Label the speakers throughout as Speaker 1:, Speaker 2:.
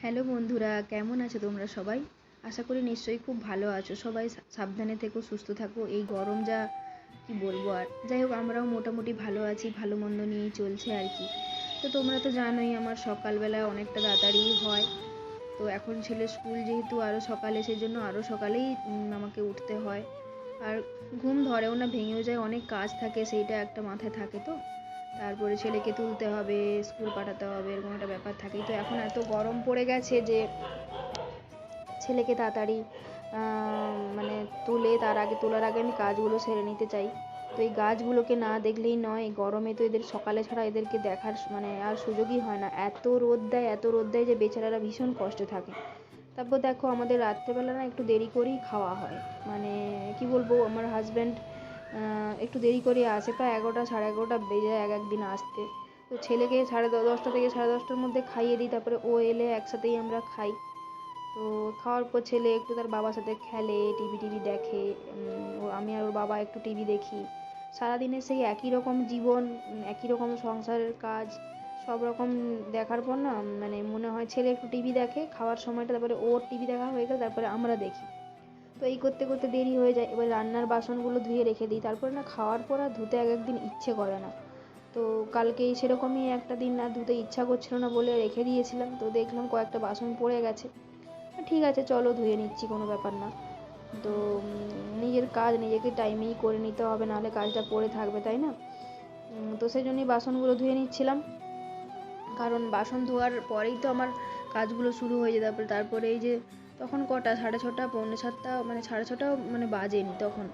Speaker 1: Hello বন্ধুরা, কেমন আছো তোমরা সবাই? আশা করি নিশ্চয়ই খুব ভালো আছো। সবাই সাবধানে থেকো, সুস্থ থাকো। এই গরম যা কি বলবো আর। যাই হোক, আমরাও মোটামুটি ভালো আছি, ভালো মন্দ নিয়েই চলছে আর কি। তো তোমরা তো জানোই আমার সকালবেলা অনেকটা তাড়াতাড়ি হয়। তো এখন ছেলের স্কুল যেহেতু আরও সকালে, সেই জন্য আরও সকালেই আমাকে উঠতে হয়। আর ঘুম ধরেও না, ভেঙেও যায়, অনেক কাজ থাকে, সেইটা একটা মাথায় থাকে। তো তারপরে ছেলেকে তুলতে হবে, স্কুল পাঠাতে হবে, এরকম একটা ব্যাপার থাকেই। তো এখন এত গরম পড়ে গেছে যে ছেলেকে তাড়াতাড়ি মানে তোলার আগে আমি কাজগুলো সেরে নিতে চাই। তো এই গাছগুলোকে না দেখলেই নয়, এই গরমে তো এদের সকালে ছাড়া এদেরকে দেখার মানে আর সুযোগই হয় না। এত রোদ দেয় যে বেচারারা ভীষণ কষ্টে থাকে। তারপর দেখো, আমাদের রাত্রেবেলা না একটু দেরি করেই খাওয়া হয়। মানে কি বলবো, আমার হাজব্যান্ড একটু দেরি করে আসে, প্রায় 11টা, সাড়ে 11টা বেজে যায় এক একদিন আসতে। তো ছেলেকে 10:30 থেকে 10:30টার মধ্যে খাইয়ে দিই, তারপরে ও এলে একসাথেই আমরা খাই। তো খাওয়ার পর ছেলে একটু তার বাবার সাথে খেলে, টিভি দেখে। আমি আর ওর বাবা একটু টিভি দেখি। সারাদিনে সেই একই রকম জীবন, একই রকম সংসারের কাজ, সব রকম দেখার পর না মানে মনে হয় ছেলে একটু টিভি দেখে খাওয়ার সময়টা, তারপরে ওর টিভি দেখা হয়ে গেলে তারপরে আমরা দেখি। তো এই করতে করতে দেরি হয়ে যায়। এবার রান্নার বাসনগুলো ধুয়ে রেখে দিই, তারপরে না খাওয়ার পর আর ধুতে এক একদিন ইচ্ছে করে না। তো কালকেই সেরকমই একটা দিন আর ধুতে ইচ্ছা করছিল না বলে রেখে দিয়েছিলাম। তো দেখলাম কয়েকটা বাসন পড়ে গেছে, ঠিক আছে চলো ধুয়ে নিচ্ছি, কোনো ব্যাপার না। তো নিজের কাজ নিজেকে টাইমেই করে নিতে হবে, নাহলে কাজটা পড়ে থাকবে, তাই না? তো সেই জন্যই বাসনগুলো ধুয়ে নিচ্ছিলাম, কারণ বাসন ধোয়ার পরেই তো আমার কাজগুলো শুরু হয়ে যায়। তারপরে এই যে তখন কটা, 6:30, পৌনে 7টা, মানে 6:30টাও মানে বাজেনি তখন।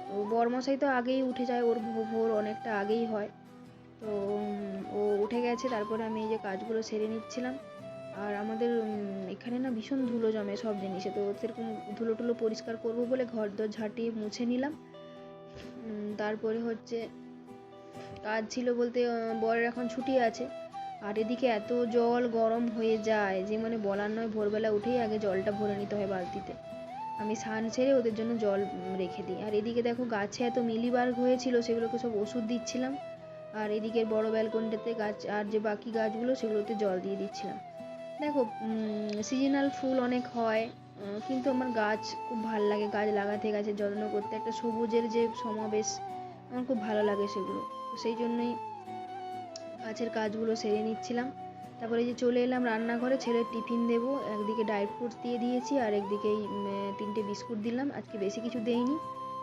Speaker 1: তো বরমশাই তো আগেই উঠে যায়, ওর ভোর অনেকটা আগেই হয়। তো ও উঠে গেছে, তারপরে আমি এই যে কাজগুলো সেরে নিচ্ছিলাম। আর আমাদের এখানে না ভীষণ ধুলো জমে সব জিনিসে। তো সেরকম ধুলো টুলো পরিষ্কার করবো বলে ঘর দর ঝাঁটিয়ে মুছে নিলাম। তারপরে হচ্ছে কাজ ছিল বলতে, বরের এখন ছুটি আছে। আর এদিকে এত জল গরম হয়ে যায় যে মানে বলার নয়, ভোরবেলা উঠেই আগে জলটা ভরে নিতে হয় বালতিতে। আমি স্নান সেরে ওদের জন্য জল রেখে দিই। আর এদিকে দেখো, গাছে এত মিলিবাগ হয়েছিল, সেগুলোকে সব ওষুধ দিচ্ছিলাম। আর এদিকের বড় ব্যালকনিটাতে গাছ, আর যে বাকি গাছগুলো সেগুলোতে জল দিয়ে দিচ্ছিলাম। দেখো, সিজনাল ফুল অনেক হয়, কিন্তু আমার গাছ খুব ভালো লাগে, গাছ লাগাতে, গাছের যত্ন করতে, একটা সবুজের যে সমাবেশ, আমার খুব ভালো লাগে সেগুলো। তো সেই জন্যই গাছের কাজগুলো সেরে নিচ্ছিলাম। তারপরে যে চলে এলাম রান্নাঘরে, ছেলের টিফিন দেবো। একদিকে ড্রাই ফ্রুটস দিয়ে দিয়েছি, আর একদিকে 3টে বিস্কুট দিলাম। আজকে বেশি কিছু দেইনি,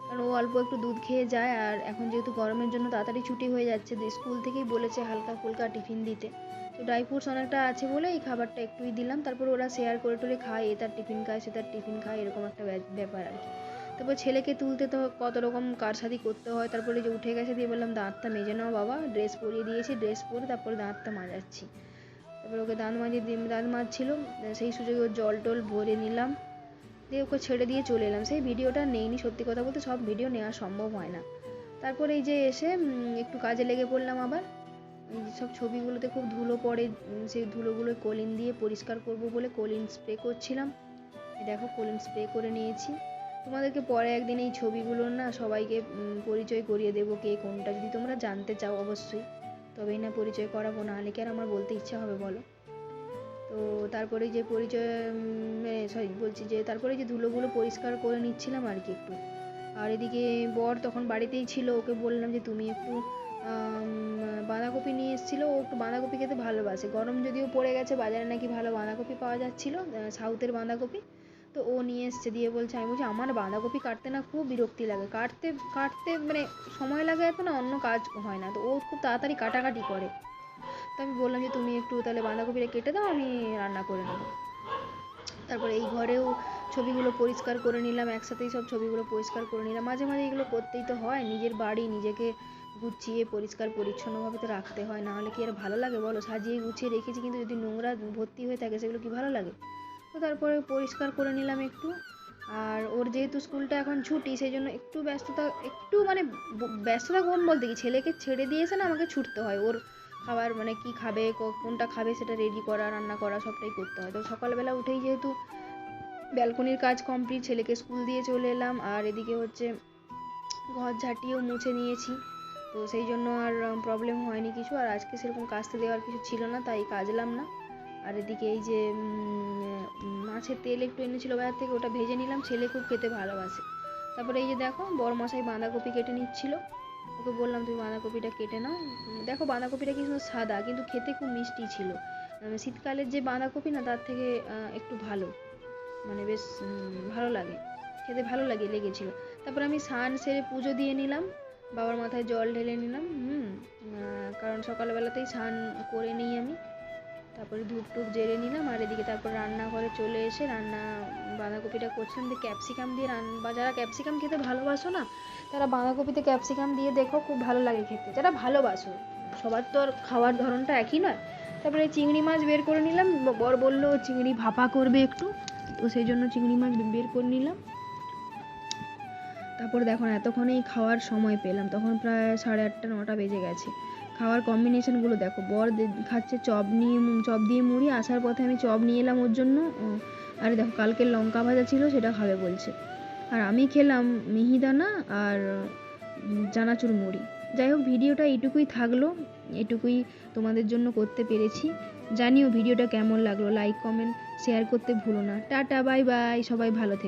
Speaker 1: কারণ ও অল্প একটু দুধ খেয়ে যায়। আর এখন যেহেতু গরমের জন্য তাড়াতাড়ি ছুটি হয়ে যাচ্ছে, তো স্কুল থেকেই বলেছে হালকা ফুলকা টিফিন দিতে। তো ড্রাই ফ্রুটস অনেকটা আছে বলে এই খাবারটা একটুই দিলাম। তারপর ওরা শেয়ার করে টোরে খায়, এ তার টিফিন খায়, সে তার টিফিন খায়, এরকম একটা ব্যাপার আর কি। তারপর ছেলেকে তুলতে তো কত রকম কারসাজি করতে হয়। তারপরে যে উঠে গেছে, দিয়ে বললাম দাঁতটা মেজে নাও বাবা। ড্রেস পরিয়ে দিয়েছি, ড্রেস পরে তারপরে দাঁতটা মাজাচ্ছি। তারপরে ওকে দাঁত মাজছিল, সেই সুযোগে ওর জল টল ভরে নিলাম, দিয়ে ওকে ছেড়ে দিয়ে চলে এলাম। সেই ভিডিওটা নেইনি, সত্যি কথা বলতে সব ভিডিও নেওয়া সম্ভব হয় না। তারপরে এই যে এসে একটু কাজে লেগে পড়লাম আবার। সব ছবিগুলোতে খুব ধুলো পড়ে, সেই ধুলোগুলো কলিন দিয়ে পরিষ্কার করব বলে কলিন স্প্রে করছিলাম। দেখো, কলিন স্প্রে করে নিয়েছি। তোমাদেরকে পরে একদিন এই ছবিগুলোর না সবাইকে পরিচয় করিয়ে দেবো, কে কোনটা, যদি তোমরা জানতে চাও অবশ্যই, তবেই না পরিচয় করাবো, নাহলে কি আর আমার বলতে ইচ্ছা হবে বলো? তো তারপরে যে পরিচয় সরি বলছি যে তারপরে যে ধুলোগুলো পরিষ্কার করে নিচ্ছিলাম আর কি একটু। আর এদিকে বর তখন বাড়িতেই ছিল, ওকে বললাম যে তুমি একটু বাঁধাকপি নিয়ে এসেছিলো। ও একটু বাঁধাকপি খেতে ভালোবাসে, গরম যদিও পড়ে গেছে, বাজারে নাকি ভালো বাঁধাকপি পাওয়া যাচ্ছিলো, সাউথের বাঁধাকপি। তো ও নিয়ে এসছে, দিয়ে বলছে, আমি বলছি আমার বাঁধাকপি কাটতে না খুব বিরক্তি লাগে, কাটতে কাটতে মানে সময় লাগে এত না, অন্য কাজ হয় না। তো ও খুব তাড়াতাড়ি কাটাকাটি করে। তো আমি বললাম যে তুমি একটু তাহলে বাঁধাকপিটা কেটে দাও, আমি রান্না করে নেবো। তারপরে এই ঘরেও ছবিগুলো পরিষ্কার করে নিলাম, একসাথেই সব ছবিগুলো পরিষ্কার করে নিলাম। মাঝে মাঝে এগুলো করতেই তো হয়, নিজের বাড়ি নিজেকে গুছিয়ে পরিষ্কার পরিচ্ছন্নভাবে তো রাখতে হয়, নাহলে কি আর ভালো লাগে বলো? সাজিয়ে গুছিয়ে রেখেছি, কিন্তু যদি নোংরা ভর্তি হয়ে থাকে সেগুলো কি ভালো লাগে? তো তারপরে পরিষ্কার করে নিলাম একটু। আর ওর যেহেতু স্কুলটা এখন ছুটি, সেই জন্য একটু ব্যস্ততা, একটু মানে ব্যস্ততা কম বলতে কি, ছেলেকে ছেড়ে দিয়েছে না, আমাকে ছুটতে হয় ওর খাবার, মানে কি খাবে, কোনটা খাবে সেটা রেডি করা, রান্না করা, সবটাই করতে হয়। তো সকালবেলা উঠেই যেহেতু ব্যালকনির কাজ কমপ্লিট, ছেলেকে স্কুল দিয়ে চলে এলাম, আর এদিকে হচ্ছে ঘর ঝাঁটিয়েও মুছে নিয়েছি। তো সেই জন্য আর প্রবলেম হয়নি কিছু। আর আজকে সেরকম কাচতে দেওয়ার কিছু ছিল না, তাই কাচলাম না। আর এদিকে এই যে মাছের তেল একটু এনেছিল বাজার থেকে, ওটা ভেজে নিলাম, ছেলে খুব খেতে ভালোবাসে। তারপরে এই যে দেখো বড়মশাই বাঁধাকপি কেটে নিচ্ছিল, ওকে বললাম তুমি বাঁধাকপিটা কেটে নাও। দেখো বাঁধাকপিটা কি সুন্দর সাদা, কিন্তু খেতে খুব মিষ্টি ছিল। শীতকালের যে বাঁধাকপি না, তার থেকে একটু ভালো, মানে বেশ ভালো লাগে খেতে, ভালো লেগেছিল। তারপরে আমি স্নান সেরে পুজো দিয়ে নিলাম, বাবার মাথায় জল ঢেলে নিলাম। কারণ সকালবেলাতেই স্নান করে নিই আমি। তারপরে ধূপ টুপ জেরে নিলাম। আর এদিকে তারপর রান্নাঘরে চলে এসে বাঁধাকপিটা করছিলাম দিয়ে ক্যাপসিকাম দিয়ে বা যারা ক্যাপসিকাম খেতে ভালোবাসো না, তারা বাঁধাকপিতে ক্যাপসিকাম দিয়ে দেখো, খুব ভালো লাগে খেতে, যারা ভালোবাসো। সবার তো আর খাওয়ার ধরনটা একই নয়। তারপরে চিংড়ি মাছ বের করে নিলাম, বর বললো চিংড়ি ভাপা করবে একটু, তো সেই জন্য চিংড়ি মাছ বের করে নিলাম। তারপর দেখো এতক্ষণেই খাওয়ার সময় পেলাম, তখন প্রায় 8:30 9টা বেজে গেছে। খাওয়ার কম্বিনেশনগুলো দেখো, বর খাচ্ছে চপ দিয়ে মুড়ি, আসার পথে আমি চপ নিয়ে এলাম ওর জন্য। আর দেখো কালকের লঙ্কা ভাজা ছিল, সেটা খাবে বলছে। আর আমি খেলাম মিহিদানা আর চানাচুর মুড়ি। যাই হোক, ভিডিওটা এইটুকুই থাকলো, এটুকুই তোমাদের জন্য করতে পেরেছি। জানিও ভিডিওটা কেমন লাগলো, লাইক কমেন্ট শেয়ার করতে ভুলো না। টাটা, বাই বাই, সবাই ভালো থেকো।